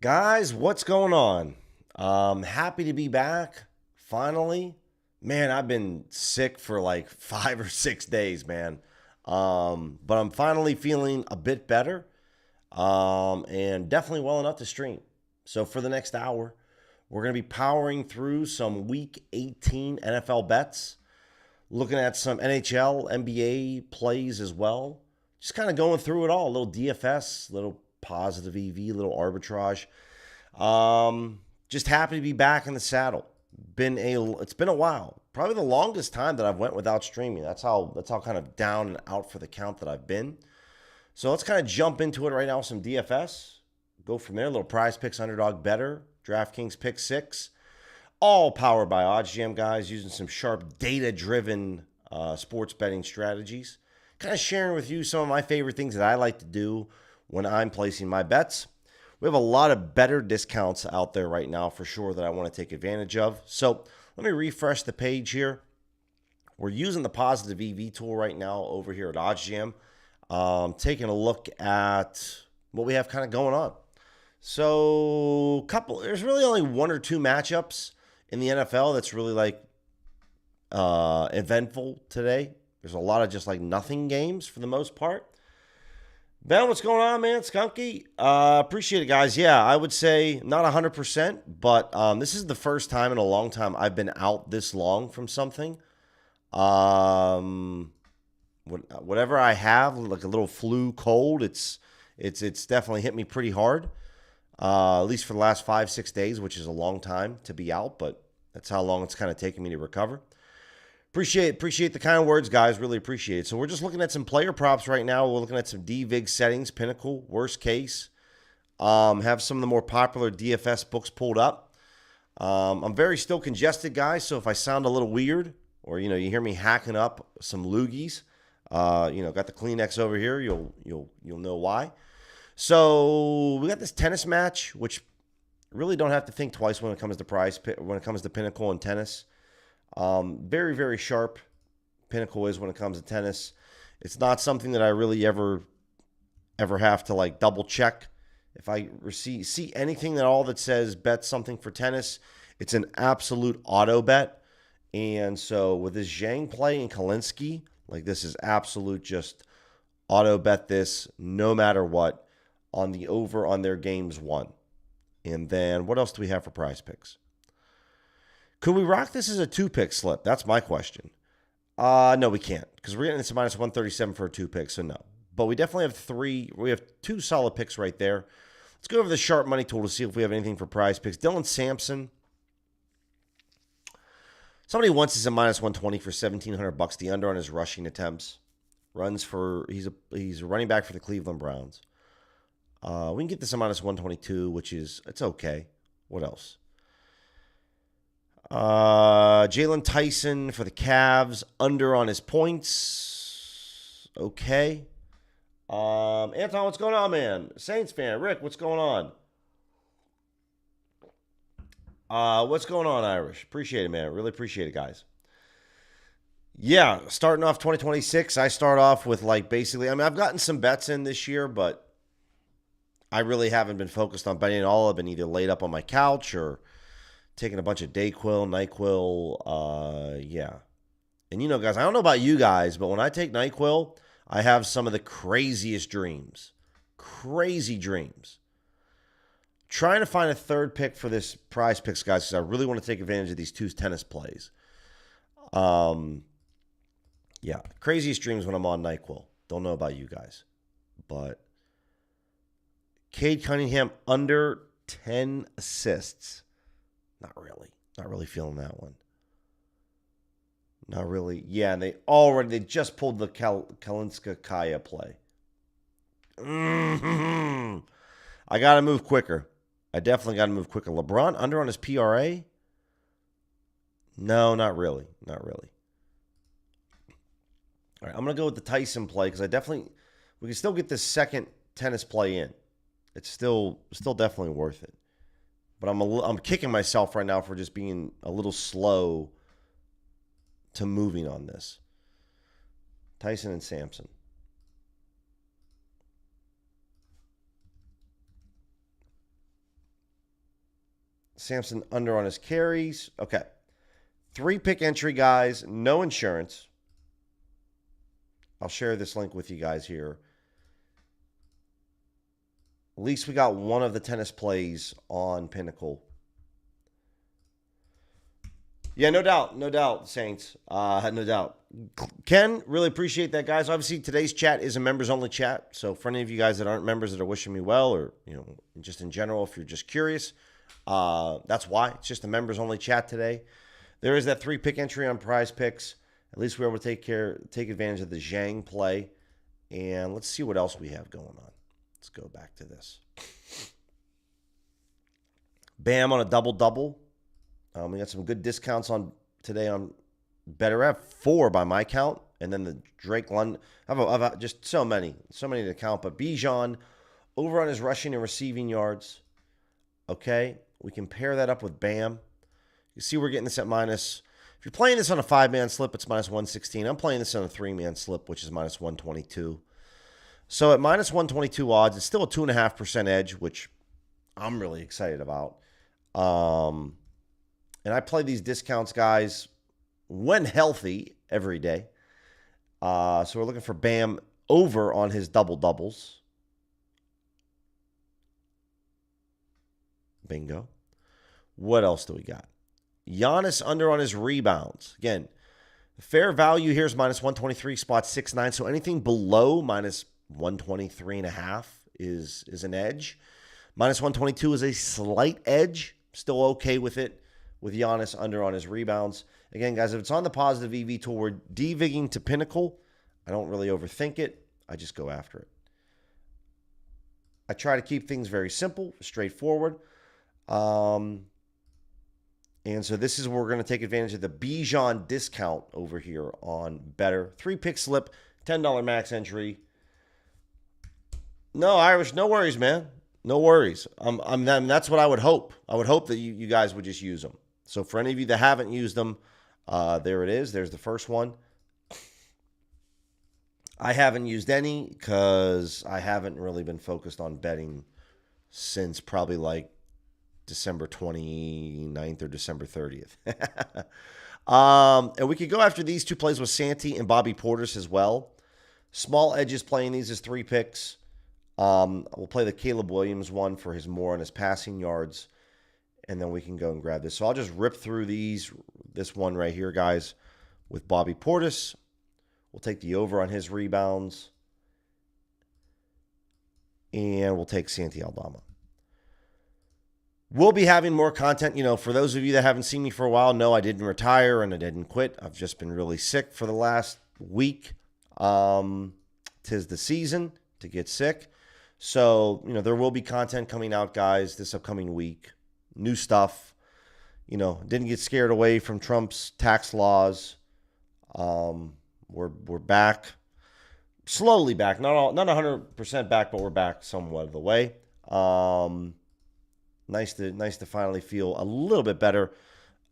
Guys, what's going on? Happy to be back. Finally. Man, I've been sick for like 5 or 6 days, man. But I'm finally feeling a bit better. And definitely well enough to stream. So for the next hour, we're going to be powering through some week 18 NFL bets, looking at some NHL, NBA plays as well. Just kind of going through it all. A little DFS, little positive EV, little arbitrage. Just happy to be back in the saddle. It's been a while. Probably the longest time that I've went without streaming. That's how kind of down and out for the count that I've been. So let's kind of jump into it right now with some DFS. Go from there. A little PrizePicks underdog better. DraftKings pick 6. All powered by OddsJam, guys, using some sharp data-driven sports betting strategies. Kind of sharing with you some of my favorite things that I like to do when I'm placing my bets. We have a lot of better discounts out there right now for sure that I want to take advantage of. So let me refresh the page here. We're using the positive EV tool right now over here at OddsJam. Taking a look at what we have kind of going on. So there's really only one or two matchups in the NFL that's really like eventful today. There's a lot of just like nothing games for the most part. Ben, what's going on, man? Skunky. Appreciate it, guys. Yeah, I would say not 100%, but this is the first time in a long time I've been out this long from something. Whatever I have, like a little flu, cold, it's definitely hit me pretty hard. At least for the last 5-6 days, which is a long time to be out, but that's how long it's kind of taken me to recover. Appreciate the kind words, guys. Really appreciate it. So we're just looking at some player props right now. We're looking at some DVIG settings, Pinnacle, worst case. Have some of the more popular DFS books pulled up. I'm very still congested, guys. So if I sound a little weird, or you hear me hacking up some loogies, got the Kleenex over here. You'll know why. So we got this tennis match, which really don't have to think twice when it comes to Pinnacle and tennis. Very, very sharp Pinnacle is when it comes to tennis. It's not something that I really ever have to like double check. If I see anything at all that says bet something for tennis, it's an absolute auto bet. And so with this Zhang play and Kalinsky, like this is absolute just auto bet this no matter what on the over on their games won. And then what else do we have for PrizePicks? Could we rock this as a 2-pick slip? That's my question. No, we can't because we're getting this minus 137 for a 2-pick, so no. But we definitely have three. We have two solid picks right there. Let's go over the sharp money tool to see if we have anything for PrizePicks. Dylan Sampson. Somebody wants this at minus 120 for $1,700. The under on his rushing attempts. He's a running back for the Cleveland Browns. We can get this at minus 122, it's okay. What else? Jalen Tyson for the Cavs, under on his points. Okay. Anton, what's going on, man? Saints fan. Rick, what's going on? What's going on, Irish? Appreciate it, man. Really appreciate it, guys. Yeah, starting off 2026, I start off with like basically, I've gotten some bets in this year, but I really haven't been focused on betting at all. I've been either laid up on my couch or taking a bunch of Dayquil, NyQuil, yeah. And guys, I don't know about you guys, but when I take NyQuil, I have some of the craziest dreams. Crazy dreams. Trying to find a third pick for this PrizePicks, guys, because I really want to take advantage of these two tennis plays. Yeah, craziest dreams when I'm on NyQuil. Don't know about you guys. But Cade Cunningham under 10 assists. Not really feeling that one. Not really. Yeah, and they just pulled the Kalinska Kaya play. I got to move quicker. I definitely got to move quicker. LeBron under on his PRA? No, not really. Not really. All right, I'm going to go with the Tyson play because we can still get this second tennis play in. It's still definitely worth it. But I'm kicking myself right now for just being a little slow to moving on this. Tyson and Sampson. Sampson under on his carries. Okay. 3-pick entry, guys. No insurance. I'll share this link with you guys here. At least we got one of the tennis plays on Pinnacle. Yeah, no doubt, Saints. No doubt. Ken, really appreciate that, guys. Obviously, today's chat is a members-only chat. So for any of you guys that aren't members that are wishing me well, or just in general, if you're just curious, that's why. It's just a members-only chat today. There is that 3-pick entry on PrizePicks. At least we're able to take advantage of the Zhang play. And let's see what else we have going on. Let's go back to this. Bam on a double-double. We got some good discounts on today on better. I have 4 by my count. And then the Drake London. I've just so many to count. But Bijan over on his rushing and receiving yards. Okay. We can pair that up with Bam. You see we're getting this at minus. If you're playing this on a 5-man slip, it's minus 116. I'm playing this on a 3-man slip, which is minus 122. So at minus 122 odds, it's still a 2.5% edge, which I'm really excited about. And I play these discounts, guys, when healthy every day. So we're looking for Bam over on his double-doubles. Bingo. What else do we got? Giannis under on his rebounds. Again, fair value here is minus 123, spot 6.9. So anything below minus 123.5 is an edge. Minus 122 is a slight edge. Still okay with it with Giannis under on his rebounds. Again, guys, if it's on the positive EV tool, we're devigging to Pinnacle. I don't really overthink it. I just go after it. I try to keep things very simple, straightforward. And so this is where we're going to take advantage of the Bijan discount over here on Better. 3-pick slip, $10 max entry. No, Irish, no worries, man. No worries. That's what I would hope. I would hope that you guys would just use them. So for any of you that haven't used them, there it is. There's the first one. I haven't used any because I haven't really been focused on betting since probably like December 29th or December 30th. And we could go after these 2 plays with Santee and Bobby Portis as well. Small edges playing these as 3 picks. We'll play the Caleb Williams one for his more on his passing yards. And then we can go and grab this. So I'll just rip through this one right here, guys, with Bobby Portis. We'll take the over on his rebounds. And we'll take Santee Aldama. We'll be having more content. For those of you that haven't seen me for a while, no, I didn't retire and I didn't quit. I've just been really sick for the last week. 'Tis the season to get sick. So, there will be content coming out, guys, this upcoming week. New stuff. Didn't get scared away from Trump's tax laws. We're back. Slowly back. Not 100% back, but we're back somewhat of the way. Nice to finally feel a little bit better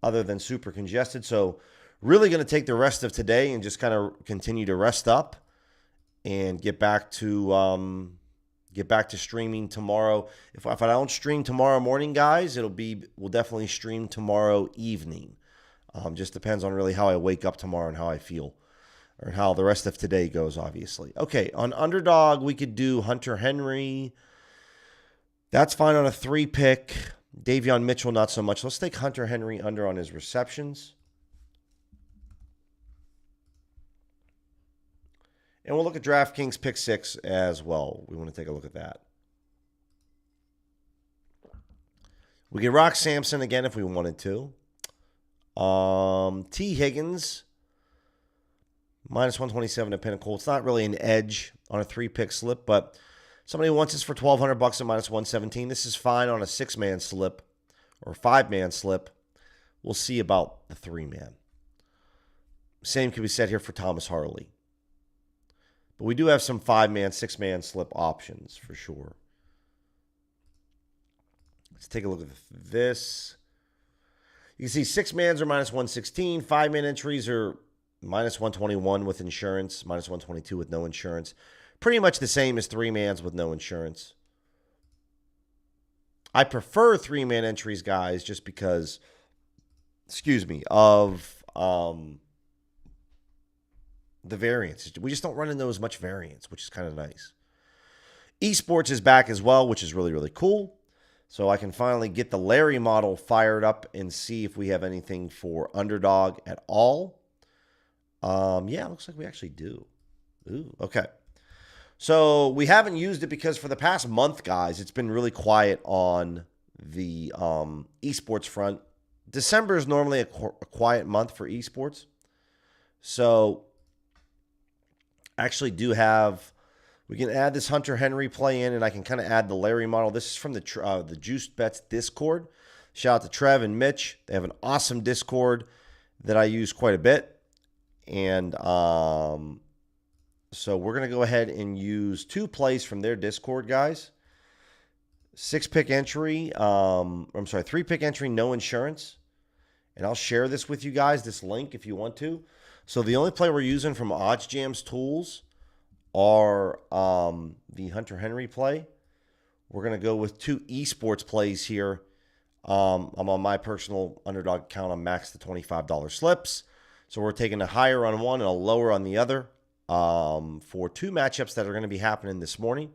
other than super congested. So really going to take the rest of today and just kind of continue to rest up and get back to streaming tomorrow. If I don't stream tomorrow morning, guys, we'll definitely stream tomorrow evening. Just depends on really how I wake up tomorrow and how I feel, or how the rest of today goes, obviously. Okay, on underdog, we could do Hunter Henry. That's fine on a 3-pick. Davion Mitchell, not so much. Let's take Hunter Henry under on his receptions. And we'll look at DraftKings pick 6 as well. We want to take a look at that. We can rock Sampson again if we wanted to. T. Higgins, minus 127 at Pinnacle. It's not really an edge on a 3-pick slip, but somebody wants this for $1,200 at minus 117. This is fine on a 6-man slip or 5-man slip. We'll see about the 3-man. Same can be said here for Thomas Harley. But we do have some 5-man, 6-man slip options for sure. Let's take a look at this. You can see 6-mans are minus 116. 5-man entries are minus 121 with insurance, minus 122 with no insurance. Pretty much the same as 3-mans with no insurance. I prefer 3-man entries, guys, just because, of the variance. We just don't run into as much variance, which is kind of nice. Esports is back as well, which is really, really cool. So I can finally get the Larry model fired up and see if we have anything for underdog at all. Yeah, it looks like we actually do. Ooh, okay. So we haven't used it because for the past month, guys, it's been really quiet on the esports front. December is normally a quiet month for esports. So I actually do have, we can add this Hunter Henry play in, and I can kind of add the Larry model. This is from the Juiced Bets Discord. Shout out to Trev and Mitch. They have an awesome Discord that I use quite a bit. And so we're going to go ahead and use 2 plays from their Discord, guys. 6-pick entry. 3-pick entry, no insurance. And I'll share this with you guys, this link, if you want to. So the only play we're using from OddsJam's tools are the Hunter Henry play. We're going to go with 2 esports plays here. I'm on my personal underdog account. I'm maxed to $25 slips. So we're taking a higher on one and a lower on the other for 2 matchups that are going to be happening this morning.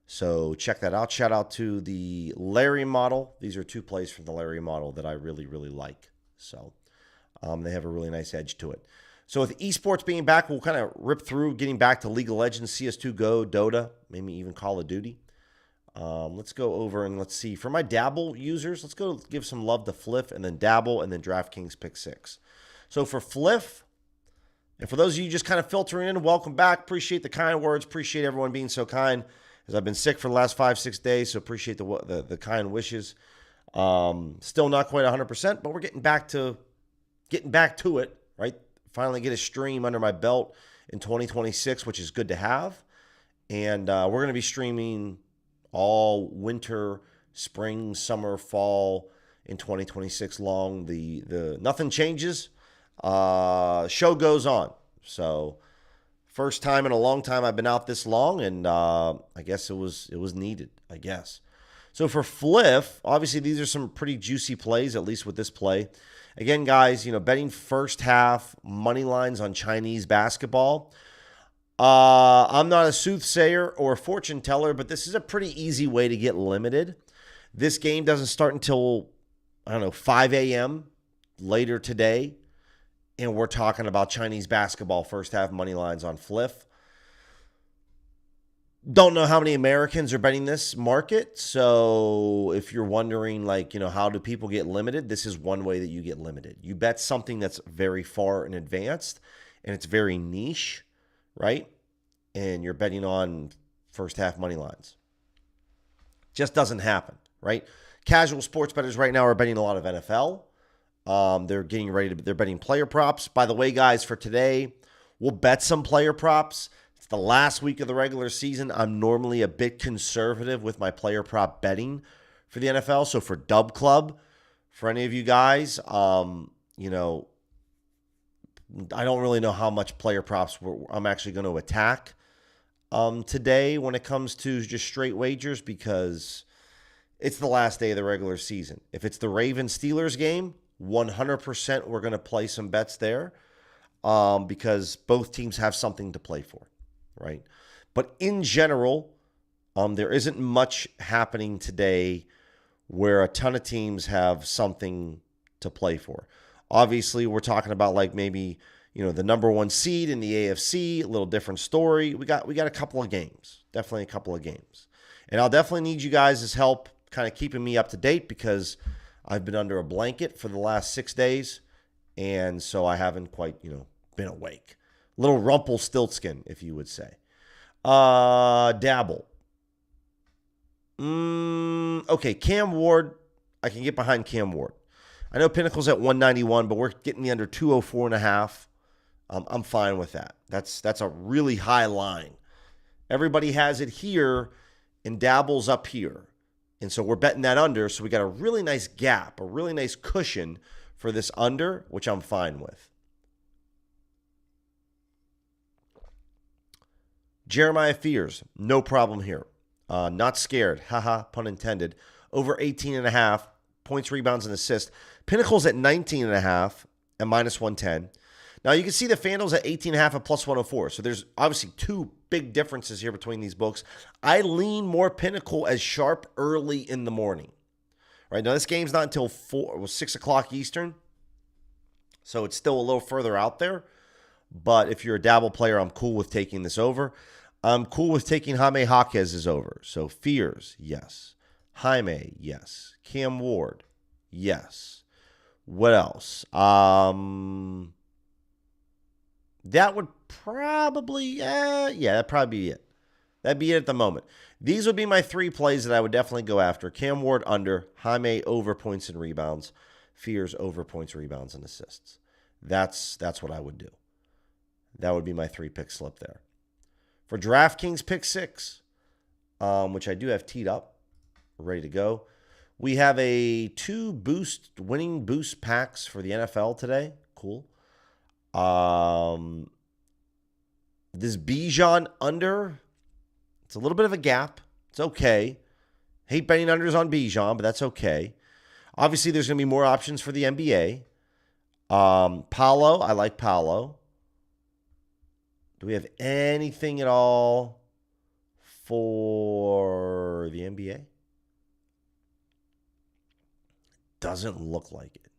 So check that out. Shout out to the Larry model. These are 2 plays from the Larry model that I really, really like. So they have a really nice edge to it. So with esports being back, we'll kind of rip through getting back to League of Legends, CS2 Go, Dota, maybe even Call of Duty. Let's go over and let's see. For my Dabble users, let's go give some love to Fliff and then Dabble and then DraftKings Pick 6. So for Fliff, and for those of you just kind of filtering in, welcome back. Appreciate the kind words. Appreciate everyone being so kind, as I've been sick for the last 5-6 days, so appreciate the kind wishes. Still not quite 100%, but we're getting back to it, right? Finally get a stream under my belt in 2026, which is good to have. And we're going to be streaming all winter, spring, summer, fall in 2026 long. The nothing changes. Show goes on. So first time in a long time I've been out this long, and I guess it was needed, I guess. So for Fliff, obviously these are some pretty juicy plays, at least with this play. Again, guys, betting first half money lines on Chinese basketball. I'm not a soothsayer or a fortune teller, but this is a pretty easy way to get limited. This game doesn't start until, 5 a.m. later today. And we're talking about Chinese basketball first half money lines on Fliff. Don't know how many Americans are betting this market. So if you're wondering, how do people get limited? This is one way that you get limited. You bet something that's very far in advanced and it's very niche, right? And you're betting on first half money lines. Just doesn't happen, right? Casual sports bettors right now are betting a lot of NFL. They're betting player props. By the way, guys, for today, we'll bet some player props. It's the last week of the regular season. I'm normally a bit conservative with my player prop betting for the NFL. So for Dub Club, for any of you guys, I don't really know how much player props I'm actually going to attack today when it comes to just straight wagers, because it's the last day of the regular season. If it's the Ravens-Steelers game, 100% we're going to play some bets there because both teams have something to play for, right? But in general, there isn't much happening today where a ton of teams have something to play for. Obviously, we're talking about maybe, the number 1 seed in the AFC, a little different story. We got a couple of games, definitely a couple of games. And I'll definitely need you guys' help kind of keeping me up to date because I've been under a blanket for the last 6 days, and so I haven't quite, been awake. Little Rumpelstiltskin, if you would say. Dabble. Okay, Cam Ward. I can get behind Cam Ward. I know Pinnacle's at 191, but we're getting the under 204.5. I'm fine with that. That's a really high line. Everybody has it here, and Dabble's up here. And so we're betting that under, so we got a really nice gap, a really nice cushion for this under, which I'm fine with. Jeremiah Fears, no problem here. Not scared, haha, pun intended, over 18.5 points, rebounds, and assists. Pinnacle's at 19.5 and minus 110. Now, you can see the FanDuel's at 18.5 and plus 104. So there's obviously two big differences here between these books. I lean more Pinnacle as sharp early in the morning. Right now, this game's not until 6 o'clock Eastern. So it's still a little further out there. But if you're a dabble player, I'm cool with taking this over. I'm cool with taking Jaime Jaquez's over. So Fears, yes. Jaime, yes. Cam Ward, yes. What else? That would probably, that'd probably be it. That'd be it at the moment. These would be my three plays that I would definitely go after. Cam Ward under, Jaime over points and rebounds, Fears over points, rebounds, and assists. That's what I would do. That would be my 3-pick slip there. For DraftKings pick 6, which I do have teed up, ready to go. We have a 2 winning boost packs for the NFL today. Cool. This Bijan under, it's a little bit of a gap. It's okay. Hate betting unders on Bijan, but that's okay. Obviously, there's going to be more options for the NBA. Paolo, I like Paolo. Do we have anything at all for the NBA? Doesn't look like it.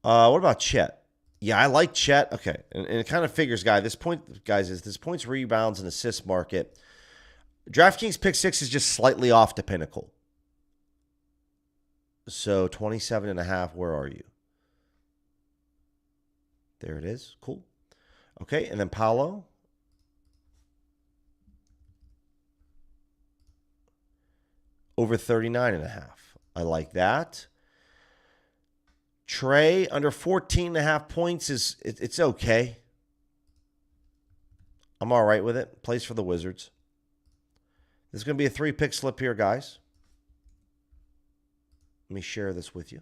What about Chet? Yeah, I like Chet. Okay, and it kind of figures, is this points, rebounds, and assist market. DraftKings pick 6 is just slightly off to Pinnacle. So 27.5, where are you? There it is. Cool. Okay, and then Paolo. Over 39.5. I like that. Trey under 14.5 points it's okay. I'm all right with it. Plays for the Wizards. This is going to be a 3-pick slip here, guys. Let me share this with you.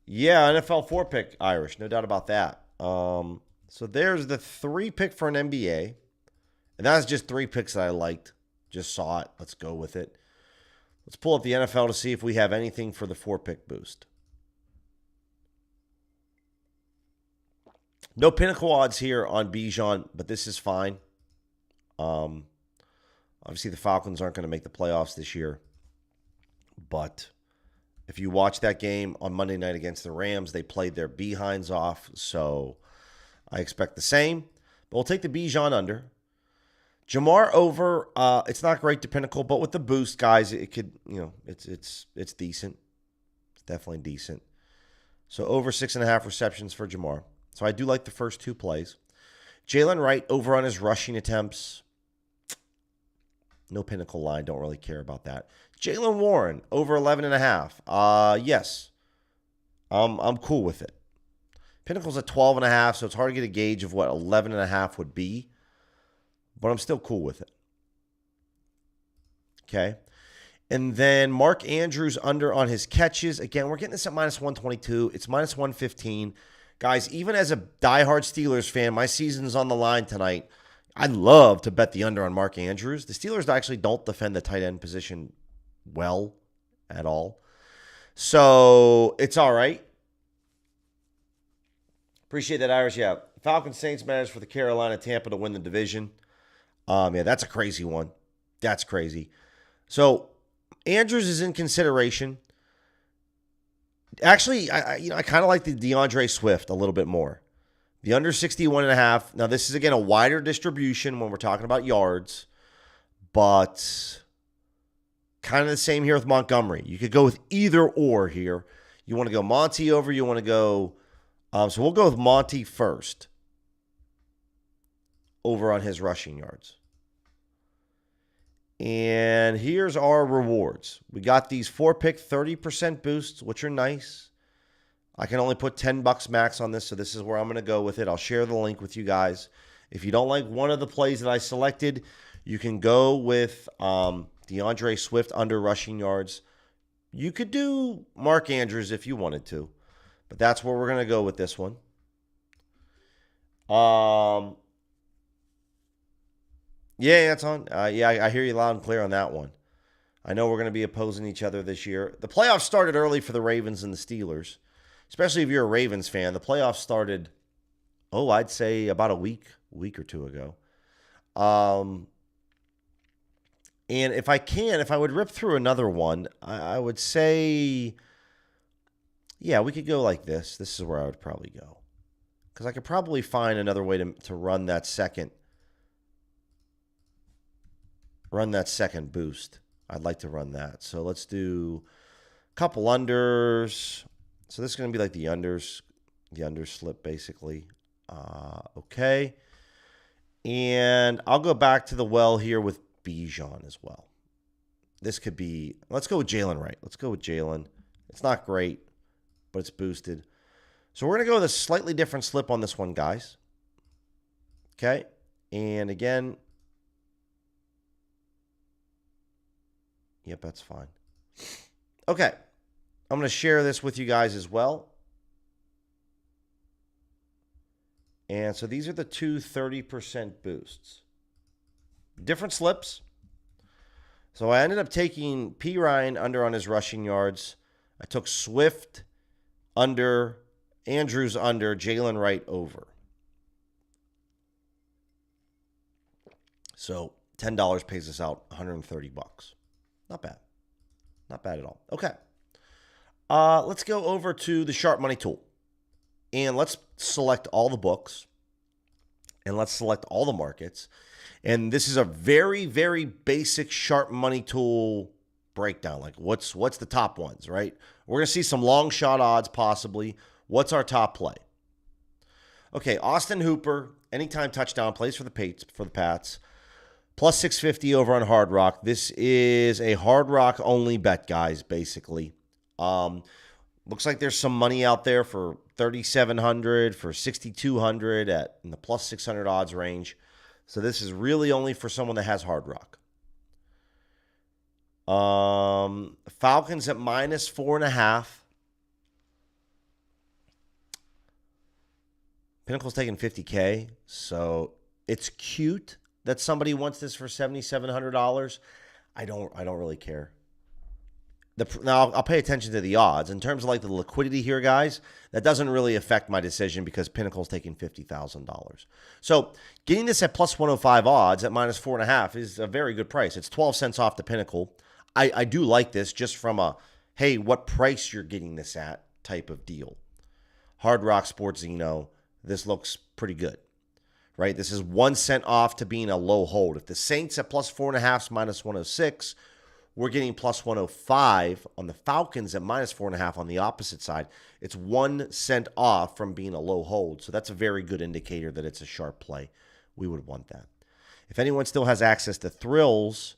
Yeah, NFL 4-pick, Irish. No doubt about that. So there's the 3-pick for an NBA. And that's just 3 picks that I liked. Just saw it. Let's go with it. Let's pull up the NFL to see if we have anything for the 4-pick boost. No Pinnacle odds here on Bijan, but this is fine. Obviously, the Falcons aren't going to make the playoffs this year. But if you watch that game on Monday night against the Rams, they played their behinds off. So I expect the same. But we'll take the Bijan under. Jamar over. It's not great to Pinnacle, but with the boost, guys, it could, it's decent. It's definitely decent. So over 6.5 receptions for Jamar. So I do like the first 2 plays. Jalen Wright over on his rushing attempts. No Pinnacle line. Don't really care about that. Jalen Warren over 11.5. Yes. I'm cool with it. Pinnacle's at 12.5, so it's hard to get a gauge of what 11.5 would be. But I'm still cool with it. Okay. And then Mark Andrews under on his catches. Again, we're getting this at minus 122. It's minus 115. Guys, even as a diehard Steelers fan, my season's on the line tonight. I'd love to bet the under on Mark Andrews. The Steelers actually don't defend the tight end position well at all. So it's all right. Appreciate that, Irish. Yeah, Falcons Saints matters for the Carolina Tampa to win the division. Yeah, that's a crazy one. That's crazy. So Andrews is in consideration. Actually, I kind of like the DeAndre Swift a little bit more. The under 61.5. Now, this is, again, a wider distribution when we're talking about yards, but kind of the same here with Montgomery. You could go with either or here. You want to go Monty over, you want to go, so we'll go with Monty first over on his rushing yards. And here's our rewards. We got these 4-pick 30% boosts, which are nice. I can only put $10 max on this, so this is where I'm going to go with it. I'll share the link with you guys. If you don't like one of the plays that I selected, you can go with DeAndre Swift under rushing yards. You could do Mark Andrews if you wanted to, but that's where we're going to go with this one. Yeah, that's on. Yeah, I hear you loud and clear on that one. I know we're going to be opposing each other this year. The playoffs started early for the Ravens and the Steelers, especially if you're a Ravens fan. The playoffs started, I'd say about a week or two ago. And if I would rip through another one, I would say, yeah, we could go like this. This is where I would probably go. Because I could probably find another way to run that second boost. I'd like to run that. So let's do a couple unders. So this is going to be like the unders slip basically. Okay. And I'll go back to the well here with Bijan as well. This could be, let's go with Jalen Wright. Let's go with Jalen. It's not great, but it's boosted. So we're going to go with a slightly different slip on this one, guys. Okay. And again, yep, that's fine. Okay. I'm going to share this with you guys as well. And so these are the two 30% boosts. Different slips. So I ended up taking P. Ryan under on his rushing yards. I took Swift under, Andrews under, Jalen Wright over. So $10 pays us out $130. Not bad. Not bad at all. Okay. Let's go over to the Sharp Money tool. And let's select all the books. And let's select all the markets. And this is a very, very basic Sharp Money tool breakdown. Like what's the top ones, right? We're going to see some long shot odds possibly. What's our top play? Okay, Austin Hooper, anytime touchdown, plays for the Pats. Plus 650 over on Hard Rock. This is a Hard Rock only bet, guys, basically. Looks like there's some money out there for 3,700, for 6,200 in the plus 600 odds range. So this is really only for someone that has Hard Rock. Falcons at minus 4.5. Pinnacle's taking $50K, so it's cute that somebody wants this for $7,700. I don't really care. Now, I'll pay attention to the odds. In terms of like the liquidity here, guys, that doesn't really affect my decision because Pinnacle's taking $50,000. So getting this at plus 105 odds at minus 4.5 is a very good price. It's 12 cents off the Pinnacle. I do like this just from a, hey, what price you're getting this at type of deal. Hard Rock Sports Zeno, this looks pretty good, right? This is 1 cent off to being a low hold. If the Saints at plus 4.5 is minus 106, we're getting plus 105 on the Falcons at minus 4.5 on the opposite side. It's 1 cent off from being a low hold. So that's a very good indicator that it's a sharp play. We would want that. If anyone still has access to Thrills,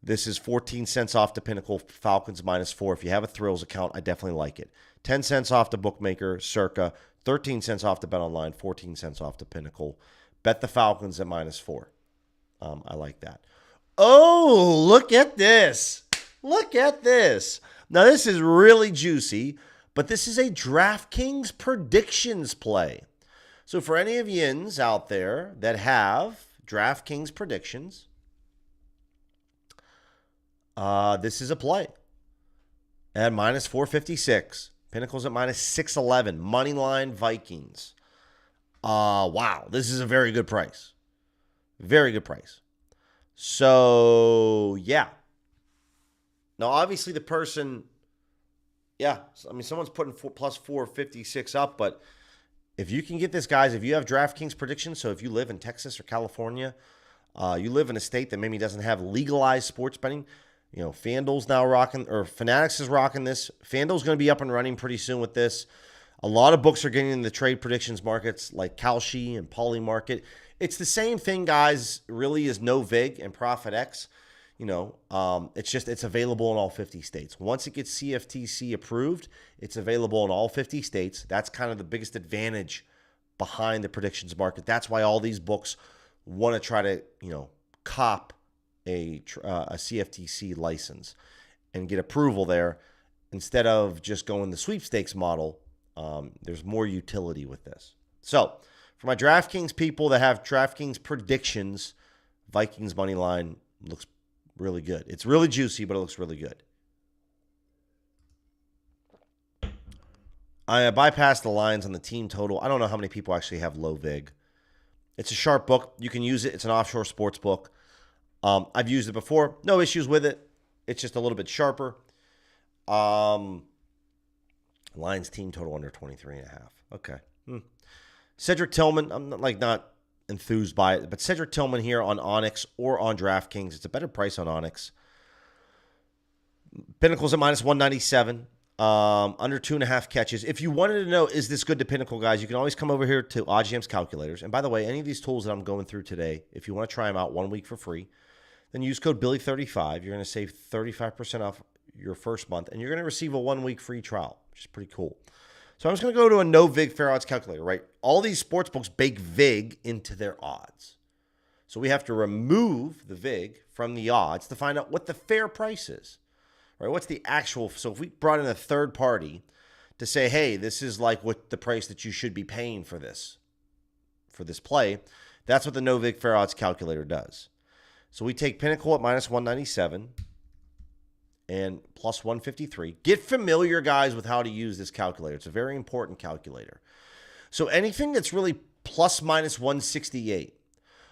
this is 14 cents off the Pinnacle, Falcons minus 4. If you have a Thrills account, I definitely like it. 10 cents off the Bookmaker, Circa. 13 cents off the Bet Online, 14 cents off the Pinnacle. Bet the Falcons at minus 4. I like that. Oh, look at this. Look at this. Now, this is really juicy, but this is a DraftKings predictions play. So for any of yins out there that have DraftKings predictions, this is a play at minus 456. Pinnacle's at minus 611. Moneyline Vikings. Wow, this is a very good price. Very good price. So, yeah. Now, obviously, the person, yeah, I mean, someone's putting plus 456 up, but if you can get this, guys, if you have DraftKings predictions, so if you live in Texas or California, you live in a state that maybe doesn't have legalized sports betting, you know, FanDuel's now rocking, or Fanatics is rocking this. FanDuel's going to be up and running pretty soon with this. A lot of books are getting in the trade predictions markets like Kalshi and Polymarket. It's the same thing, guys, really is NoVig and ProfitX. You know, it's available in all 50 states. Once it gets CFTC approved, it's available in all 50 states. That's kind of the biggest advantage behind the predictions market. That's why all these books want to try to, you know, cop a CFTC license and get approval there instead of just going the sweepstakes model. There's more utility with this. So for my DraftKings people that have DraftKings predictions, Vikings money line looks really good. It's really juicy, but it looks really good. I bypassed the lines on the team total. I don't know how many people actually have low vig. It's a sharp book. You can use it. It's an offshore sports book. I've used it before. No issues with it. It's just a little bit sharper. Lions team total under 23.5. Okay. Cedric Tillman, I'm not enthused by it, but Cedric Tillman here on Onyx or on DraftKings. It's a better price on Onyx. Pinnacle's at minus 197. Under 2.5 catches. If you wanted to know, is this good to Pinnacle, guys, you can always come over here to OddsJam's calculators. And by the way, any of these tools that I'm going through today, if you want to try them out 1 week for free, then use code Billy35. You're going to save 35% off your first month, and you're going to receive a 1 week free trial, which is pretty cool. So I'm just going to go to a no VIG fair odds calculator, right? All these sports books bake VIG into their odds. So we have to remove the VIG from the odds to find out what the fair price is. Right, what's the actual? So if we brought in a third party to say, hey, this is like what the price that you should be paying for this play, that's what the no vig fair odds calculator does. So we take Pinnacle at minus 197 and plus 153. Get familiar, guys, with how to use this calculator. It's a very important calculator. So anything that's really plus minus 168.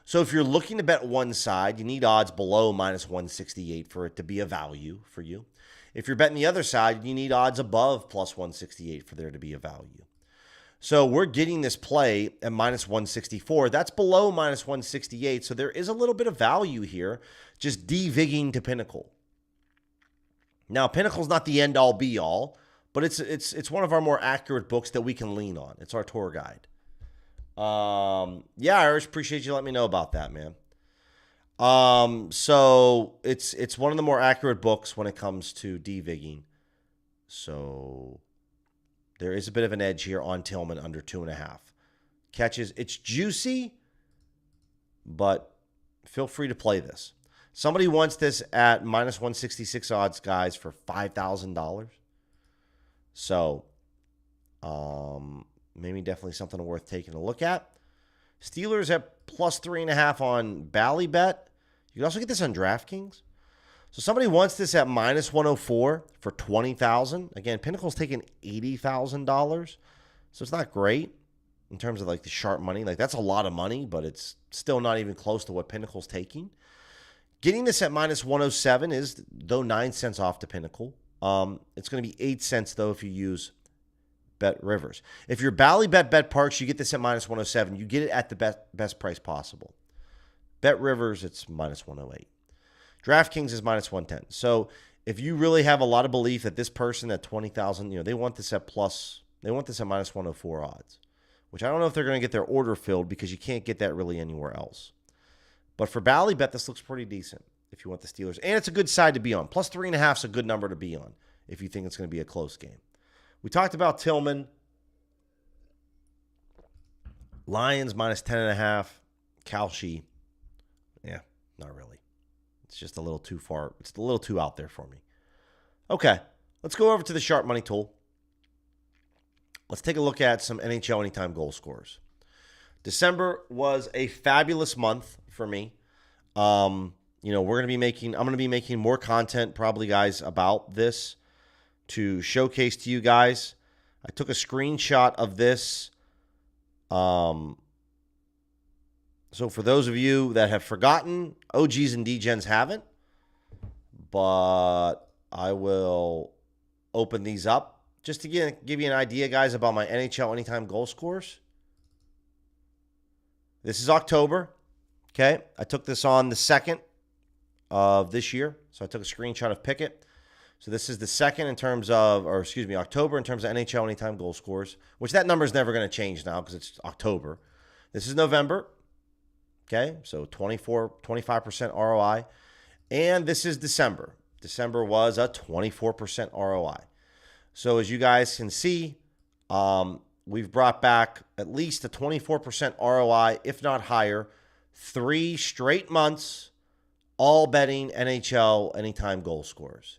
So if you're looking to bet one side, you need odds below minus 168 for it to be a value for you. If you're betting the other side, you need odds above plus 168 for there to be a value. So we're getting this play at minus 164. That's below minus 168. So there is a little bit of value here, just de-vigging to Pinnacle. Now, Pinnacle's not the end-all, be-all, but it's one of our more accurate books that we can lean on. It's our tour guide. Yeah, Irish, appreciate you letting me know about that, man. So it's one of the more accurate books when it comes to de-vigging. So there is a bit of an edge here on Tillman under 2.5 catches. It's juicy, but feel free to play this. Somebody wants this at minus 166 odds, guys, for $5,000. So, maybe definitely something worth taking a look at. Steelers at plus 3.5 on Ballybet. You can also get this on DraftKings. So somebody wants this at minus 104 for $20,000. Again, Pinnacle's taking $80,000. So it's not great in terms of like the sharp money. Like that's a lot of money, but it's still not even close to what Pinnacle's taking. Getting this at minus 107 is, though, 9 cents off to Pinnacle. It's going to be 8 cents, though, if you use Bet Rivers. If you're Ballybet Bet Parks, you get this at minus 107. You get it at the best price possible. Bet Rivers, it's minus 108. DraftKings is minus 110. So if you really have a lot of belief that this person at 20,000, they want this at minus 104 odds, which I don't know if they're going to get their order filled because you can't get that really anywhere else. But for Ballybet, this looks pretty decent if you want the Steelers. And it's a good side to be on. Plus 3.5 is a good number to be on if you think it's going to be a close game. We talked about Tillman. Lions minus 10.5. Kalshi. Yeah, not really. It's just a little too far. It's a little too out there for me. Okay, let's go over to the Sharp Money tool. Let's take a look at some NHL anytime goal scorers. December was a fabulous month for me. I'm going to be making more content probably, guys, about this to showcase to you guys. I took a screenshot of this. So for those of you that have forgotten, OGs and DGens haven't, but I will open these up just to give you an idea, guys, about my NHL anytime goal scorers. This is October, okay? I took this on the 2nd of this year, so I took a screenshot of Pickett. So this is the 2nd October in terms of NHL anytime goal scorers, which that number is never going to change now because it's October. This is November, okay? So 25% ROI. And this is December. December was a 24% ROI. So as you guys can see, we've brought back at least a 24% ROI, if not higher, 3 straight months, all betting NHL anytime goal scorers.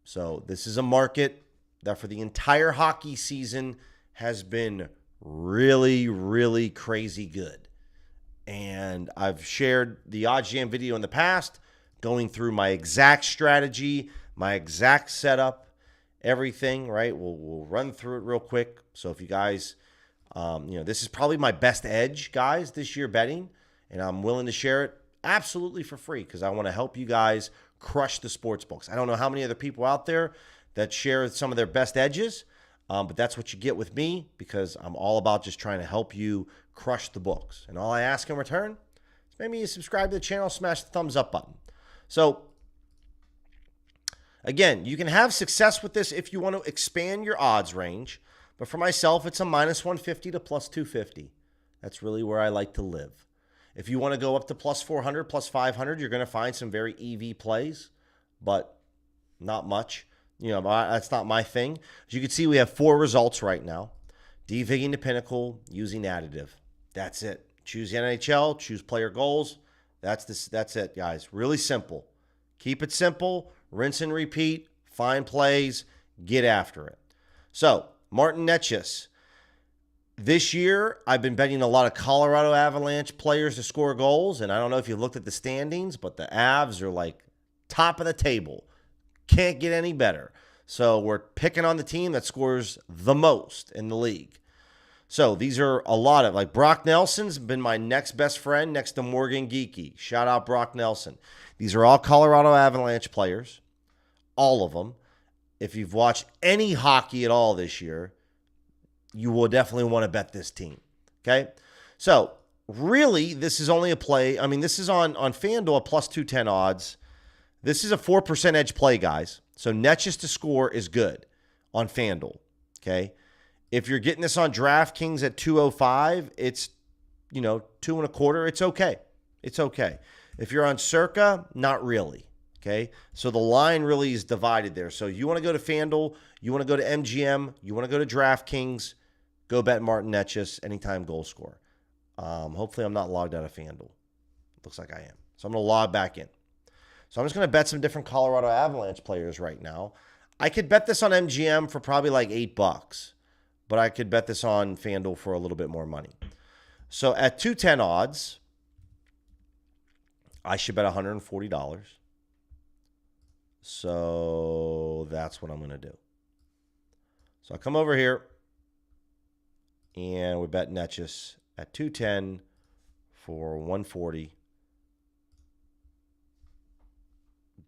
So this is a market that for the entire hockey season has been really, really crazy good. And And I've shared the OddsJam video in the past, going through my exact strategy, my exact setup, everything, right? We'll run through it real quick. So if you guys, this is probably my best edge, guys, this year betting, and I'm willing to share it absolutely for free because I want to help you guys crush the sports books. I don't know how many other people out there that share some of their best edges, but that's what you get with me because I'm all about just trying to help you crush the books. And all I ask in return is maybe you subscribe to the channel, smash the thumbs up button. So again, you can have success with this if you want to expand your odds range. But for myself, it's a minus 150 to plus 250. That's really where I like to live. If you want to go up to plus 400, plus 500, you're going to find some very EV plays, but not much. That's not my thing. As you can see, we have 4 results right now. DVigging the pinnacle using additive. That's it. Choose the NHL, choose player goals. That's it, guys. Really simple. Keep it simple. Rinse and repeat. Find plays. Get after it. So, Martin Necas. This year, I've been betting a lot of Colorado Avalanche players to score goals, and I don't know if you looked at the standings, but the Avs are like top of the table. Can't get any better. So we're picking on the team that scores the most in the league. So these are a lot of, like Brock Nelson's been my next best friend next to Morgan Geeky. Shout out Brock Nelson. These are all Colorado Avalanche players, all of them. If you've watched any hockey at all this year, you will definitely want to bet this team, okay? So really, this is only a play. I mean, this is on FanDuel at plus 210 odds. This is a 4% edge play, guys. So Necas to score is good on FanDuel, okay? If you're getting this on DraftKings at 205, it's, 2.25. It's okay. It's okay. If you're on Circa, not really, okay? So the line really is divided there. So you want to go to FanDuel, you want to go to MGM, you want to go to DraftKings, go bet Martin Necas anytime goal score. Hopefully I'm not logged out of FanDuel. Looks like I am. So I'm going to log back in. So I'm just going to bet some different Colorado Avalanche players right now. I could bet this on MGM for probably like $8, but I could bet this on FanDuel for a little bit more money. So at 210 odds, I should bet $140. So that's what I'm going to do. So I come over here and we bet Necas at 210 for 140.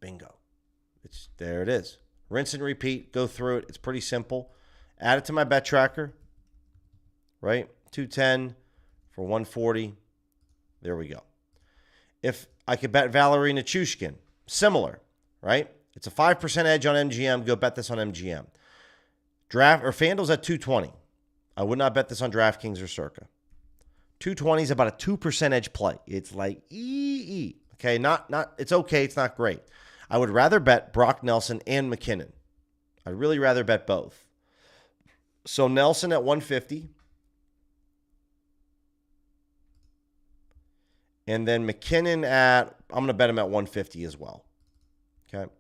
Bingo. There it is. Rinse and repeat. Go through it. It's pretty simple. Add it to my bet tracker. Right? 210 for 140. There we go. If I could bet Valerie Nichushkin, similar, right? It's a 5% edge on MGM. Go bet this on MGM. FanDuel's at 220. I would not bet this on DraftKings or Circa. 220 is about a 2% edge play. It's like EE. Okay, it's okay. It's not great. I would rather bet Brock Nelson and McKinnon. I'd really rather bet both. So Nelson at 150. And then McKinnon I'm going to bet him at 150 as well. Okay.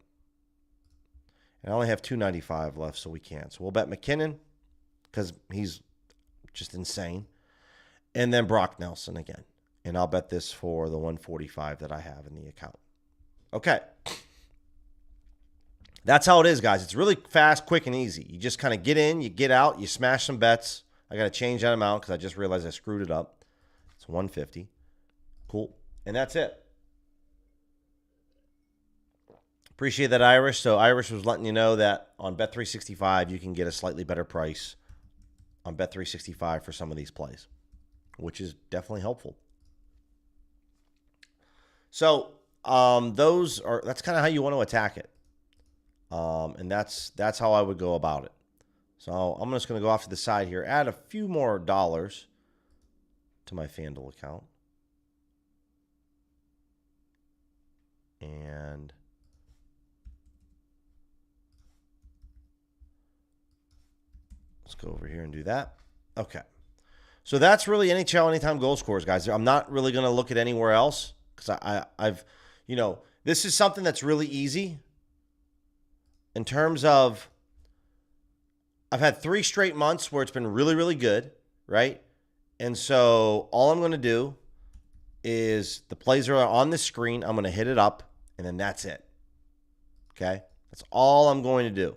And I only have 295 left, so we can't. So we'll bet McKinnon because he's just insane. And then Brock Nelson again. And I'll bet this for the 145 that I have in the account. Okay. That's how it is, guys. It's really fast, quick, and easy. You just kind of get in, you get out, you smash some bets. I got to change that amount because I just realized I screwed it up. It's 150. Cool. And that's it. Appreciate that, Irish. So Irish was letting you know that on Bet365, you can get a slightly better price on Bet365 for some of these plays, which is definitely helpful. So that's kind of how you want to attack it. And that's how I would go about it. So I'm just going to go off to the side here, add a few more dollars to my FanDuel account. And let's go over here and do that. Okay. So that's really NHL anytime goal scores, guys. I'm not really going to look at anywhere else because I've this is something that's really easy in terms of I've had 3 straight months where it's been really, really good, right? And so all I'm going to do is the plays are on the screen. I'm going to hit it up, and then that's it. Okay? That's all I'm going to do.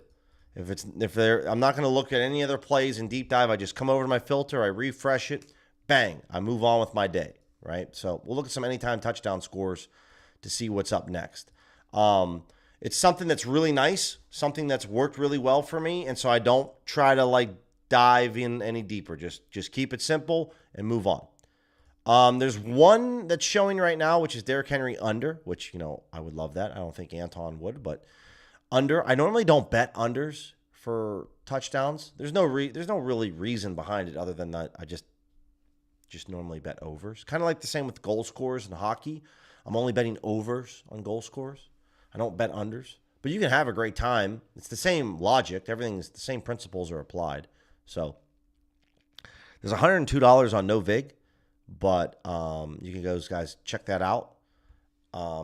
I'm not going to look at any other plays in deep dive. I just come over to my filter, I refresh it, bang, I move on with my day, right? So we'll look at some anytime touchdown scores to see what's up next. It's something that's really nice, something that's worked really well for me, and so I don't try to like dive in any deeper. Just keep it simple and move on. There's one that's showing right now, which is Derrick Henry under, which, I would love that. I don't think Anton would, but under. I normally don't bet unders for touchdowns. There's no really reason behind it other than that I just normally bet overs. Kind of like the same with goal scores in hockey. I'm only betting overs on goal scores. I don't bet unders. But you can have a great time. It's the same logic. Everything's the same principles are applied. So there's $102 on no vig, but you can go, guys, check that out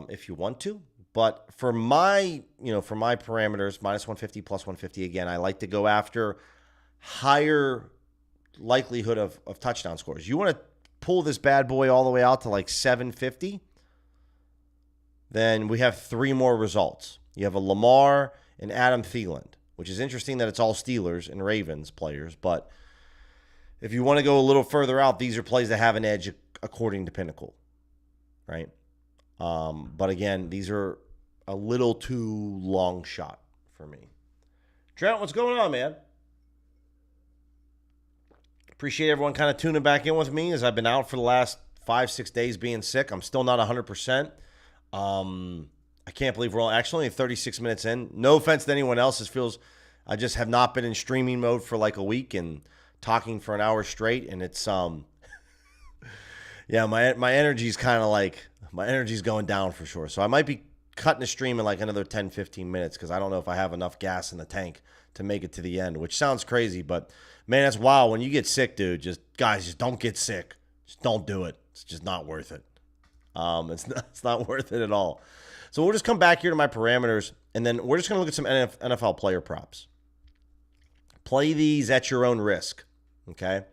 if you want to. But for my parameters, minus 150, plus 150, again, I like to go after higher likelihood of touchdown scores. You want to pull this bad boy all the way out to like 750, then we have three more results. You have a Lamar and Adam Thielen, which is interesting that it's all Steelers and Ravens players. But if you want to go a little further out, these are plays that have an edge according to Pinnacle, right? But again, these are a little too long shot for me. Trent, what's going on, man? Appreciate everyone kind of tuning back in with me as I've been out for the last 5-6 days being sick. I'm still not 100%. I can't believe we're actually only 36 minutes in. No offense to anyone else. It feels I just have not been in streaming mode for like a week and talking for an hour straight. And it's, yeah, my energy's kind of like, my energy's going down for sure. So I might be cutting the stream in like another 10, 15 minutes because I don't know if I have enough gas in the tank to make it to the end, which sounds crazy. But, man, that's wild. When you get sick, dude, just don't get sick. Just don't do it. It's just not worth it. It's not worth it at all. So we'll just come back here to my parameters, and then we're just going to look at some NFL player props. Play these at your own risk, okay?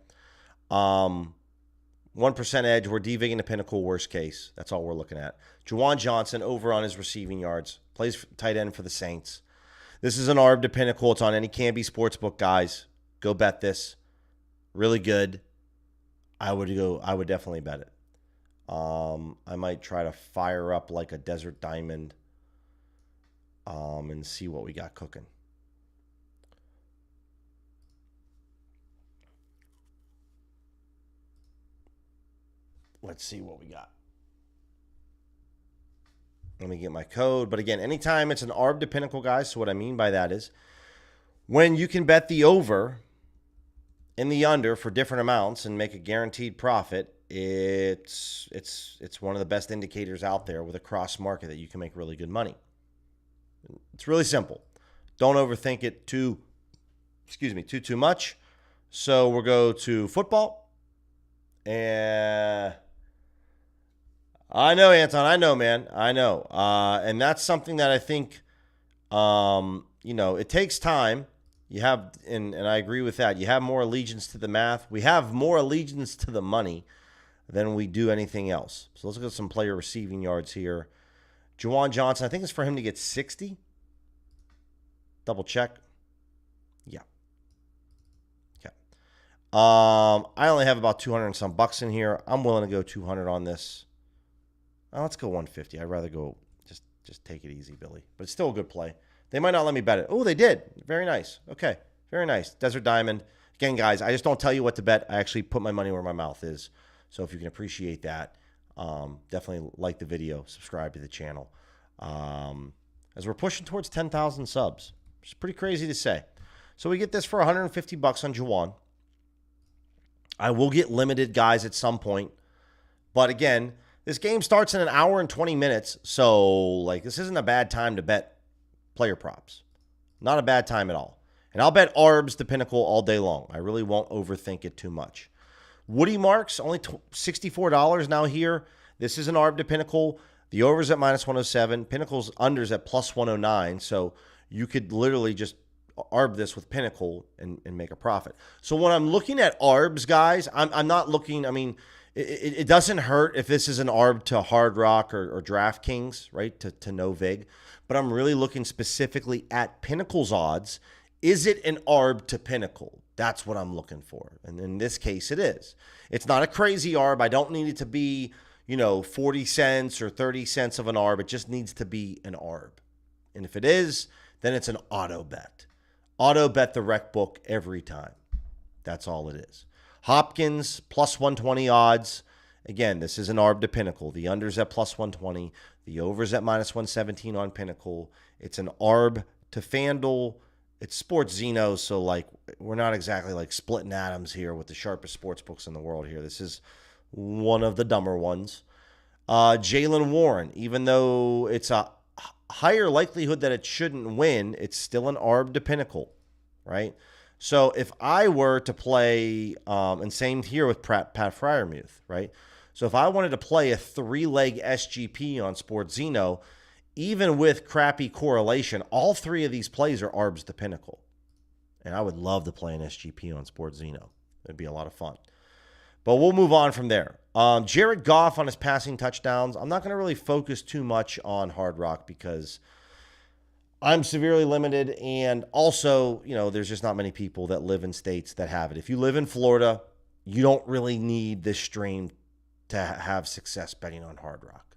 1% edge. We're DVigging the Pinnacle, worst case. That's all we're looking at. Juwan Johnson over on his receiving yards. Plays tight end for the Saints. This is an ARB to Pinnacle. It's on any Canby Sportsbook, guys. Go bet this. Really good. I would definitely bet it. I might try to fire up like a Desert Diamond and see what we got cooking. Let's see what we got. Let me get my code. But again, anytime it's an ARB to Pinnacle, guys, so what I mean by that is when you can bet the over and the under for different amounts and make a guaranteed profit, it's one of the best indicators out there with a cross market that you can make really good money. It's really simple. Don't overthink it too much. So we'll go to football. And I know, Anton. I know, man. I know. And that's something that I think, it takes time. You have, and I agree with that. You have more allegiance to the math. We have more allegiance to the money than we do anything else. So let's look at some player receiving yards here. Juwan Johnson, I think it's for him to get 60. Double check. Yeah. Okay. I only have about 200 and some bucks in here. I'm willing to go 200 on this. Let's go 150. I'd rather go just take it easy, Billy. But it's still a good play. They might not let me bet it. Oh, they did. Very nice. Okay. Very nice. Desert Diamond. Again, guys, I just don't tell you what to bet. I actually put my money where my mouth is. So if you can appreciate that, definitely like the video, subscribe to the channel. As we're pushing towards 10,000 subs, which is pretty crazy to say. So we get this for 150 bucks on Juwan. I will get limited guys at some point. But again, this game starts in an hour and 20 minutes. So this isn't a bad time to bet player props. Not a bad time at all. And I'll bet ARBs to Pinnacle all day long. I really won't overthink it too much. Woody Marks, only $64 now here. This is an ARB to Pinnacle. The over's at minus 107. Pinnacle's under's at plus 109. So you could literally just ARB this with Pinnacle and make a profit. So when I'm looking at ARBs, guys, I'm not looking, it doesn't hurt if this is an ARB to Hard Rock or DraftKings, right, to no vig. But I'm really looking specifically at Pinnacle's odds. Is it an ARB to Pinnacle? That's what I'm looking for. And in this case, it is. It's not a crazy ARB. I don't need it to be, 40 cents or 30 cents of an ARB. It just needs to be an ARB. And if it is, then it's an auto bet. Auto bet the rec book every time. That's all it is. Hopkins, plus 120 odds. Again, this is an ARB to Pinnacle. The under's at plus 120. The over's at minus 117 on Pinnacle. It's an ARB to FanDuel. It's Sports Zeno, so we're not exactly splitting atoms here with the sharpest sports books in the world here. This is one of the dumber ones. Jaylen Warren, even though it's a higher likelihood that it shouldn't win, it's still an ARB to Pinnacle, right? So if I were to play, and same here with Pat Freiermuth, right? So if I wanted to play a 3-leg SGP on Sports Zeno, even with crappy correlation, all 3 of these plays are ARBs to Pinnacle. And I would love to play an SGP on Sports Zeno. It'd be a lot of fun. But we'll move on from there. Jared Goff on his passing touchdowns. I'm not going to really focus too much on Hard Rock because I'm severely limited, and also, there's just not many people that live in states that have it. If you live in Florida, you don't really need this stream to have success betting on Hard Rock.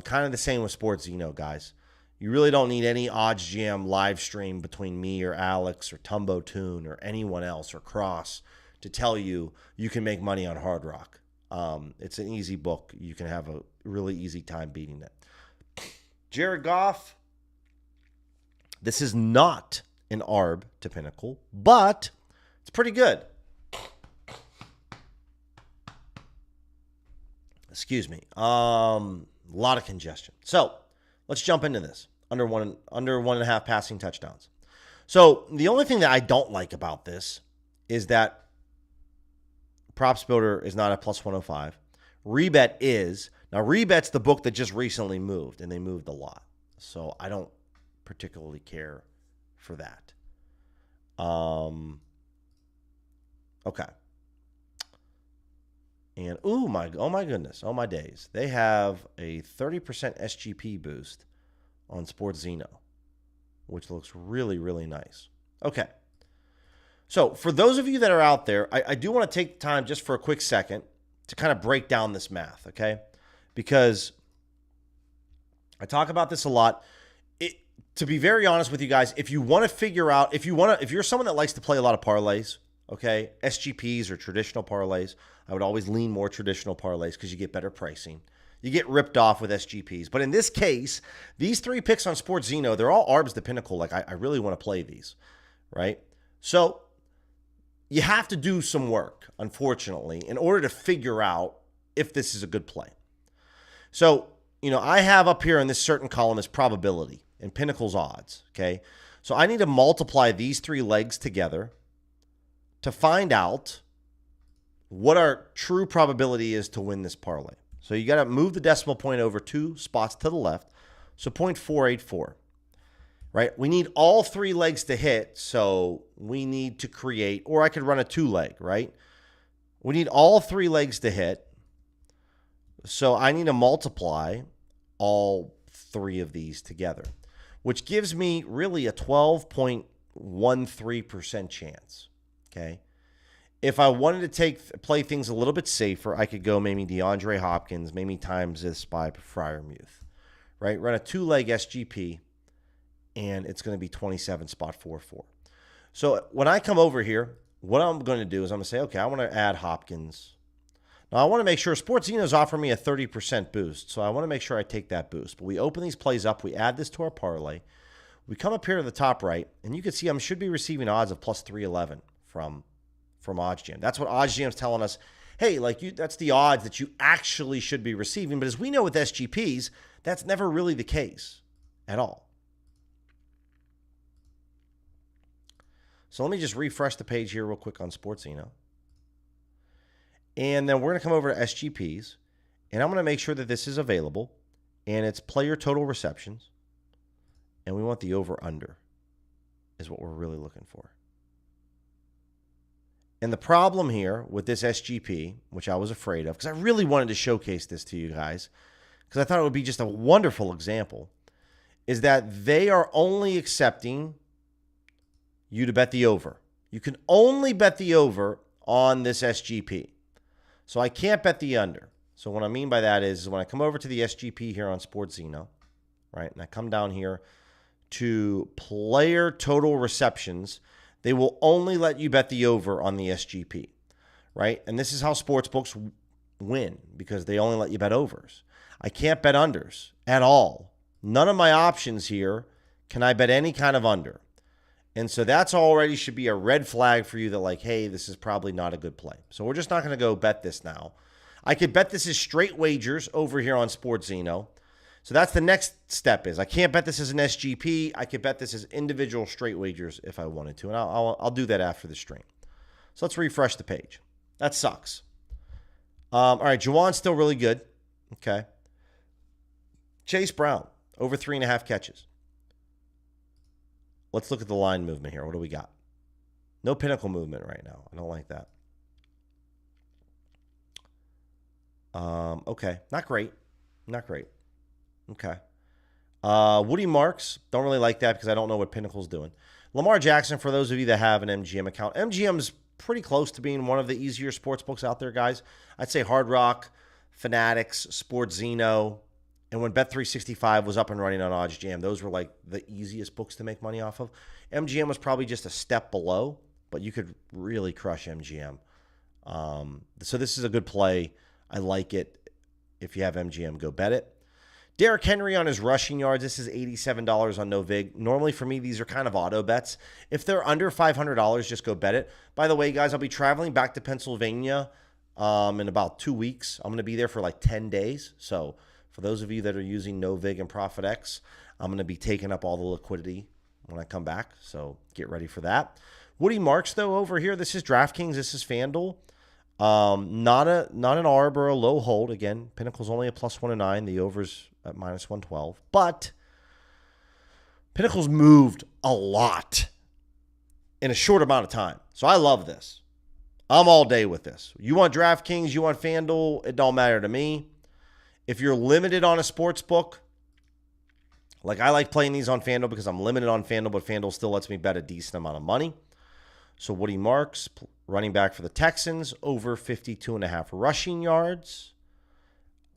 Kind of the same with Sports Zeno, guys. You really don't need any Odds Jam live stream between me or Alex or Tumbo Toon or anyone else or Cross to tell you can make money on Hard Rock. It's an easy book. You can have a really easy time beating it. Jared Goff. This is not an ARB to Pinnacle, but it's pretty good. Excuse me. A lot of congestion. So let's jump into this. Under 1.5 passing touchdowns. So the only thing that I don't like about this is that Props Builder is not at plus 105. Rebet is. Now, Rebet's the book that just recently moved, and they moved a lot. So I don't particularly care for that. Okay. And oh my goodness, oh my days. They have a 30% SGP boost on Sports Zeno, which looks really, really nice. Okay. So for those of you that are out there, I do want to take time just for a quick second to kind of break down this math, okay? Because I talk about this a lot. To be very honest with you guys, if you want to figure out, if you're someone that likes to play a lot of parlays, okay, SGPs or traditional parlays, I would always lean more traditional parlays because you get better pricing. You get ripped off with SGPs. But in this case, these 3 picks on Sports Zeno, they're all ARBs to Pinnacle. I really want to play these, right? So you have to do some work, unfortunately, in order to figure out if this is a good play. So, I have up here in this certain column is probability and Pinnacle's odds, okay? So I need to multiply these 3 legs together to find out what our true probability is to win this parlay. So you got to move the decimal point over 2 spots to the left, so 0.484, right? We need all 3 legs to hit, so we need to create, or I could run a 2-leg, right? We need all 3 legs to hit, so I need to multiply all 3 of these together, which gives me really a 12.13% chance, okay? If I wanted to play things a little bit safer, I could go maybe DeAndre Hopkins, maybe times this by Freiermuth, right? Run a 2-leg SGP, and it's going to be 27.44. So when I come over here, what I'm going to do is I'm going to say, okay, I want to add Hopkins. Now, I want to make sure Sports Zeno's offering me a 30% boost, so I want to make sure I take that boost. But we open these plays up. We add this to our parlay. We come up here to the top right, and you can see I should be receiving odds of plus 311 from OddsJam. That's what OddsJam's telling us. Hey, that's the odds that you actually should be receiving. But as we know with SGPs, that's never really the case at all. So let me just refresh the page here real quick on Sports Zeno. And then we're going to come over to SGPs, and I'm going to make sure that this is available, and it's player total receptions, and we want the over-under is what we're really looking for. And the problem here with this SGP, which I was afraid of, because I really wanted to showcase this to you guys, because I thought it would be just a wonderful example, is that they are only accepting you to bet the over. You can only bet the over on this SGP. So I can't bet the under. So what I mean by that is when I come over to the SGP here on SportsZeno, right, and I come down here to player total receptions, they will only let you bet the over on the SGP, right? And this is how sportsbooks win, because they only let you bet overs. I can't bet unders at all. None of my options here can I bet any kind of under. And so that's already should be a red flag for you that like, hey, this is probably not a good play. So we're just not going to go bet this now. I could bet this as straight wagers over here on SportsZeno. So that's the next step is I can't bet this as an SGP. I could bet this as individual straight wagers if I wanted to. And I'll do that after the stream. So let's refresh the page. That sucks. All right, Juwan's still really good. Okay. Chase Brown, over 3.5 catches. Let's look at the line movement here. What do we got? No pinnacle movement right now. I don't like that. Okay. Not great. Not great. Okay. Woody Marks. Don't really like that because I don't know what Pinnacle's doing. Lamar Jackson, for those of you that have an MGM account. MGM's pretty close to being one of the easier sports books out there, guys. I'd say Hard Rock, Fanatics, SportsZeno, and when Bet365 was up and running on OddsJam, those were like the easiest books to make money off of. MGM was probably just a step below, but you could really crush MGM. So this is a good play. I like it. If you have MGM, go bet it. Derrick Henry on his rushing yards. This is $87 on NoVig. Normally for me, these are kind of auto bets. If they're under $500, just go bet it. By the way, guys, I'll be traveling back to Pennsylvania in about 2 weeks. I'm going to be there for like 10 days. So for those of you that are using NoVig and ProfitX, I'm going to be taking up all the liquidity when I come back. So get ready for that. Woody Marks, though, over here, this is DraftKings. This is FanDuel. Not an arb or a low hold. Again, Pinnacle's only a +109. The over's at -112. But Pinnacle's moved a lot in a short amount of time. So I love this. I'm all day with this. You want DraftKings, you want FanDuel, it don't matter to me. If you're limited on a sports book, like I like playing these on FanDuel because I'm limited on FanDuel, but FanDuel still lets me bet a decent amount of money. So Woody Marks, running back for the Texans, over 52.5 rushing yards.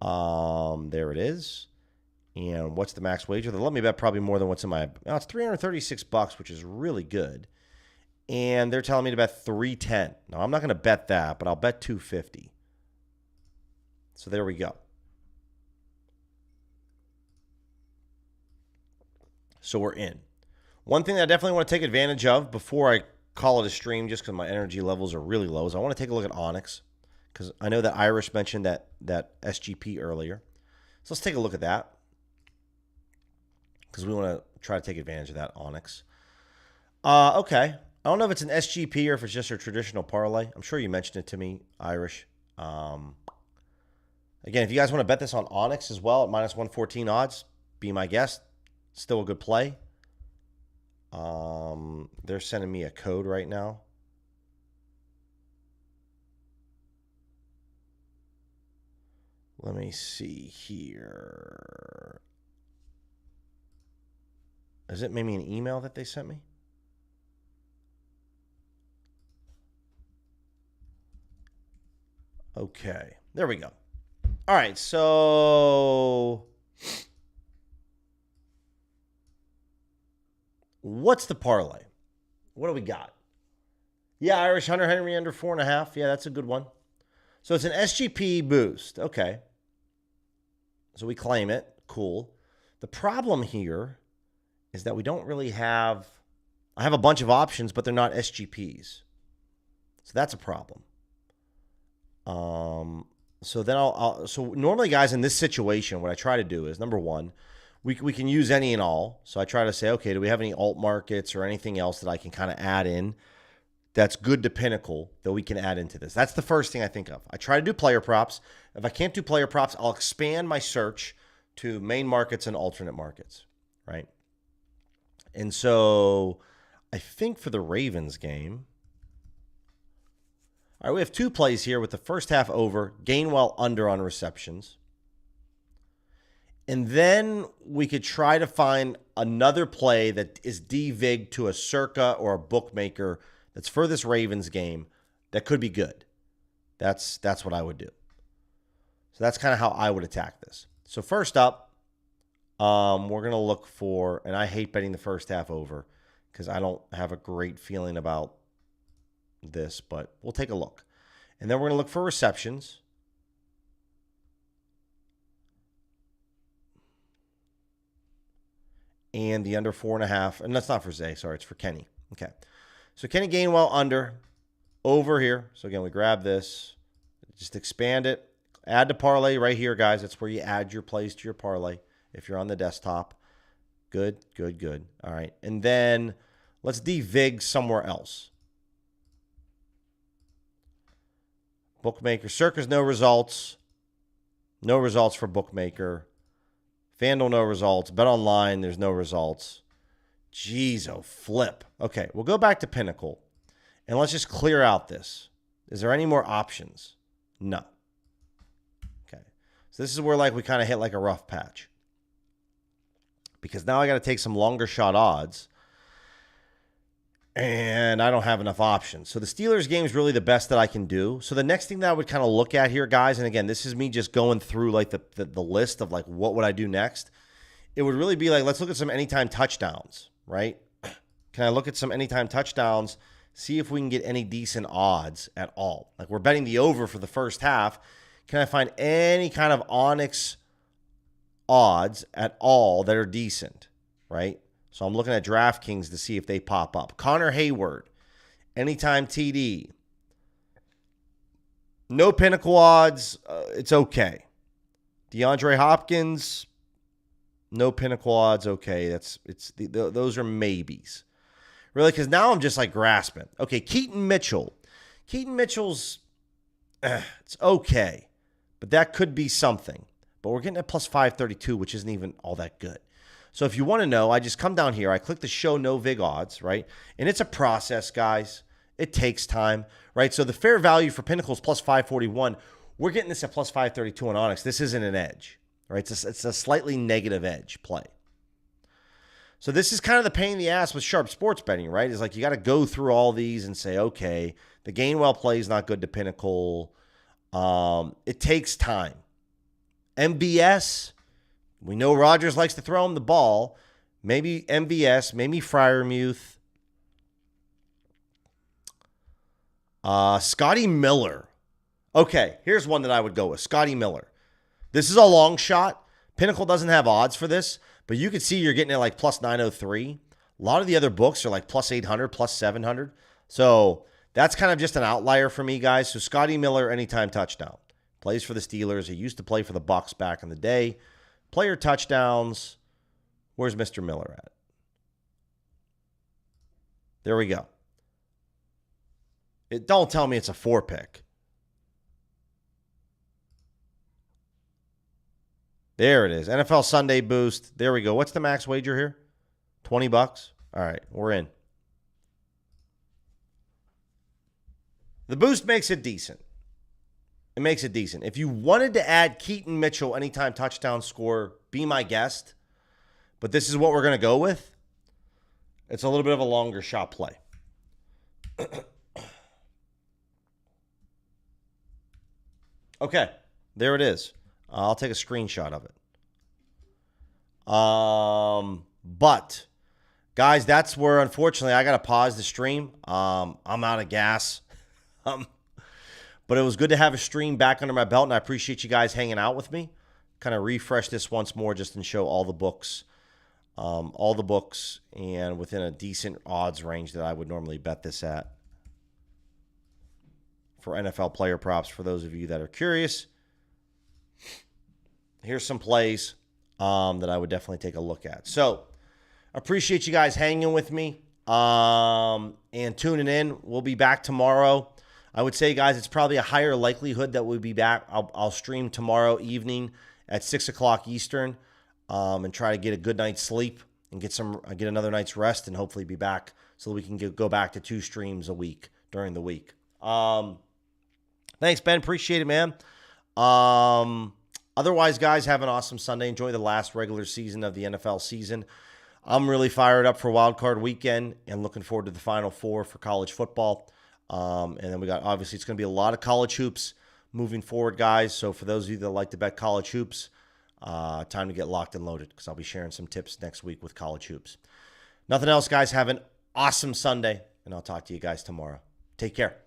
There it is. And what's the max wager? They let me bet probably more than what's in my... Now it's $336, which is really good. And they're telling me to bet 310. Now, I'm not going to bet that, but I'll bet 250. So there we go. So we're in. One thing that I definitely want to take advantage of before I call it a stream, just because my energy levels are really low, is I want to take a look at Onyx, because I know that Irish mentioned that SGP earlier. So let's take a look at that, because we want to try to take advantage of that Onyx. Okay. I don't know if it's an SGP or if it's just a traditional parlay. I'm sure you mentioned it to me, Irish. Again, if you guys want to bet this on Onyx as well at -114 odds, be my guest. Still a good play. They're sending me a code right now. Let me see here. Is it maybe an email that they sent me? Okay, there we go. All right, so what's the parlay? What do we got? Yeah, Irish Hunter Henry under 4.5. Yeah, that's a good one. So it's an SGP boost. Okay. So we claim it. Cool. The problem here is that we don't really have... I have a bunch of options, but they're not SGPs. So that's a problem. So then so normally, guys, in this situation, what I try to do is, number one, we can use any and all. So I try to say, okay, do we have any alt markets or anything else that I can kind of add in that's good to Pinnacle that we can add into this? That's the first thing I think of. I try to do player props. If I can't do player props, I'll expand my search to main markets and alternate markets, right? And so I think for the Ravens game, All right, we have two plays here with the first half over, Gainwell under on receptions. And then we could try to find another play that is DVIG to a circa or a bookmaker that's for this Ravens game that could be good. That's what I would do. So that's kind of how I would attack this. So first up, we're going to look for, and I hate betting the first half over because I don't have a great feeling about this, but we'll take a look. And then we're going to look for receptions. And the under 4.5. And that's not for Zay. Sorry, it's for Kenny. Okay. So Kenny Gainwell under, over here. So again, we grab this. Just expand it. Add to parlay right here, guys. That's where you add your plays to your parlay if you're on the desktop. Good, good, good. All right. And then let's DVIG somewhere else. Bookmaker. Circa's no results. No results for Bookmaker. FanDuel, no results. Bet Online, there's no results. Jeez, oh, flip. Okay, we'll go back to Pinnacle. And let's just clear out this. Is there any more options? No. Okay. So this is where we kind of hit like a rough patch. Because now I got to take some longer shot odds. And I don't have enough options. So the Steelers game is really the best that I can do. So the next thing that I would kind of look at here, guys, and again, this is me just going through the list of what would I do next. It would really be let's look at some anytime touchdowns, right? Can I look at some anytime touchdowns, see if we can get any decent odds at all? We're betting the over for the first half. Can I find any kind of Onyx odds at all that are decent, right? So I'm looking at DraftKings to see if they pop up. Connor Hayward, anytime TD. No Pinnacle odds. It's okay. DeAndre Hopkins, no Pinnacle odds. Okay, those are maybes. Really, because now I'm just grasping. Okay, Keaton Mitchell. Keaton Mitchell's, it's okay, but that could be something. But we're getting at plus 532, which isn't even all that good. So if you want to know, I just come down here. I click the show no vig odds, right? And it's a process, guys. It takes time, right? So the fair value for Pinnacle is plus 541. We're getting this at plus 532 on Onyx. This isn't an edge, right? It's a slightly negative edge play. So this is kind of the pain in the ass with sharp sports betting, right? It's you got to go through all these and say, okay, the Gainwell play is not good to Pinnacle. It takes time. MBS, we know Rodgers likes to throw him the ball. Maybe MVS, maybe Freiermuth. Scotty Miller. Okay, here's one that I would go with. Scotty Miller. This is a long shot. Pinnacle doesn't have odds for this, but you can see you're getting it plus 903. A lot of the other books are plus 800, plus 700. So that's kind of just an outlier for me, guys. So Scotty Miller, anytime touchdown. Plays for the Steelers. He used to play for the Bucs back in the day. Player touchdowns. Where's Mr. Miller at? There we go. Don't tell me it's a 4-pick. There it is. NFL Sunday Boost. There we go. What's the max wager here? $20? All right, we're in. The boost makes it decent. It makes it decent. If you wanted to add Keaton Mitchell anytime touchdown score, be my guest. But this is what we're going to go with. It's a little bit of a longer shot play. Okay, there it is. I'll take a screenshot of it. But, guys, that's where, unfortunately, I got to pause the stream. I'm out of gas. But it was good to have a stream back under my belt, and I appreciate you guys hanging out with me. Kind of refresh this once more just and show all the books, and within a decent odds range that I would normally bet this at for NFL player props for those of you that are curious. Here's some plays that I would definitely take a look at. So, appreciate you guys hanging with me and tuning in. We'll be back tomorrow. I would say, guys, it's probably a higher likelihood that we'll be back. I'll stream tomorrow evening at 6 o'clock Eastern and try to get a good night's sleep and get another night's rest and hopefully be back so we can go back to 2 streams a week during the week. Thanks, Ben. Appreciate it, man. Otherwise, guys, have an awesome Sunday. Enjoy the last regular season of the NFL season. I'm really fired up for Wild Card Weekend and looking forward to the Final Four for college football. And then we got, obviously, it's going to be a lot of college hoops moving forward, guys. So for those of you that like to bet college hoops, time to get locked and loaded because I'll be sharing some tips next week with college hoops. Nothing else, guys. Have an awesome Sunday, and I'll talk to you guys tomorrow. Take care.